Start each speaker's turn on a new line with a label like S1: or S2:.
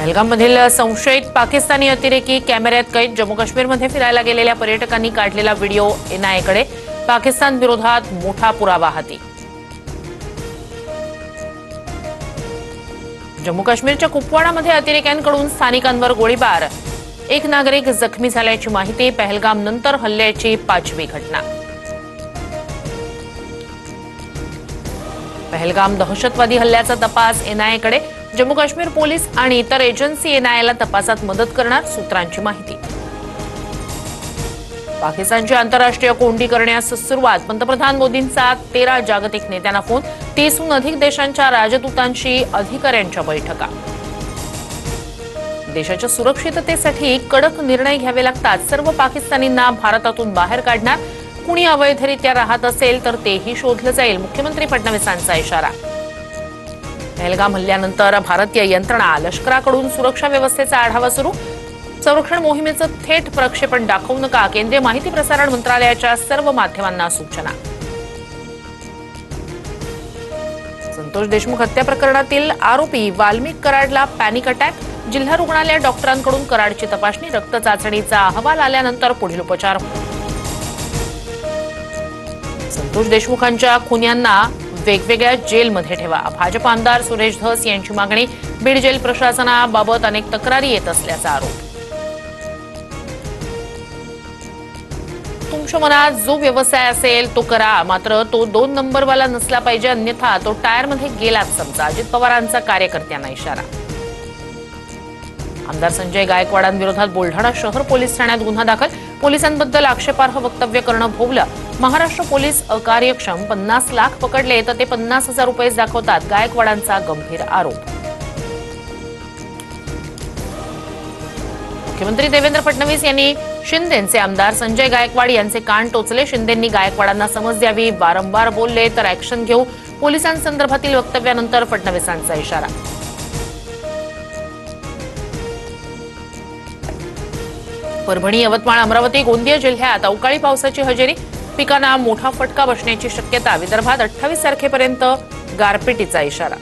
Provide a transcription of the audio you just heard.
S1: पहलगाममधील संशयित पाकिस्तानी अतिरेकी कॅमेऱ्यात कैद। जम्मू काश्मीरमध्ये फिरायला गेलेल्या पर्यटकांनी काढलेला व्हिडिओ एनआयएकडे। पाकिस्तान विरोधात मोठा पुरावा हाती। जम्मू काश्मीरच्या कुपवाडामध्ये अतिरेक्यांकडून स्थानिकांवर गोळीबार। एक नागरिक जखमी झाल्याची माहिती। पहलगाम नंतर हल्ल्याची 5वी घटना। पहलगाम दहशतवादी हल्ल्याचा तपास एनआयएकडे। जम्मू काश्मीर पोलीस आणि इतर एजन्सी एनआयएला तपासात मदत करणार, सूत्रांची माहिती। पाकिस्तानची आंतरराष्ट्रीय कोंडी करण्यास सुरुवात। पंतप्रधान मोदींचा 13 जागतिक नेत्यांना फोन। 30हून अधिक देशांच्या राजदूतांशी अधिकाऱ्यांच्या बैठका। देशाच्या सुरक्षिततेसाठी कडक निर्णय घ्यावे लागतात। सर्व पाकिस्तानींना भारतातून बाहेर काढणार। कुणी अवैधरित्या राहत असेल तर तेही शोधलं जाईल। मुख्यमंत्री फडणवीसांचा इशारा। पहलगाम हल्ल्यानंतर भारतीय यंत्रणा, लष्कराकडून सुरक्षा व्यवस्थेचा आढावा सुरू। संरक्षण मोहिमेचं थेट प्रक्षेपण दाखवू नका। केंद्रीय माहिती प्रसारण मंत्रालयाच्या सर्व माध्यमांना सूचना। संतोष देशमुख हत्या प्रकरणातील आरोपी वाल्मिक कराडला पॅनिक अटॅक। जिल्हा रुग्णालय डॉक्टरांकडून कराडची तपासणी। रक्त चाचणीचा अहवाल आल्यानंतर पुढील उपचार। संतोष देशमुखांच्या खुन्यांना वेगवेगळ्या जेलमध्ये ठेवा। भाजप आमदार सुरेश धस यांची मागणी। बीड जेल प्रशासनाबाबत अनेक तक्रारी येत असल्याचा आरोप। तुमच्या मनात जो व्यवसाय असेल तो करा, मात्र तो 2 नंबरवाला नसला पाहिजे, अन्यथा तो टायरमध्ये गेलाच समजा। अजित पवारांचा कार्यकर्त्यांना इशारा। आमदार संजय गायकवाडांविरोधात बुलढाणा शहर पोलीस ठाण्यात गुन्हा दाखल। पोलिसांबद्दल आक्षेपार्ह वक्तव्य करणं भोवलं। महाराष्ट्र पोलीस अकार्यक्षम। 50 लाख पकडले तर ते 50,000 रुपये दाखवतात। गायकवाडांचा गंभीर आरोप। मुख्यमंत्री देवेंद्र फडणवीस यांनी शिंदेचे आमदार संजय गायकवाड यांचे कान टोचले। शिंदेंनी गायकवाडांना समज द्यावी, वारंवार बोलले तर ऍक्शन घेऊ। पोलिसांसंदर्भातील वक्तव्यानंतर फडणवीसांचा इशारा। परभणी, यवतमाळ, अमरावती, गोंदिया जिल्ह्यात अवकाळी पावसाची हजेरी। पिकांना मोठा फटका बसण्याची शक्यता। विदर्भात 28 तारखेपर्यंत गारपिटीचा इशारा।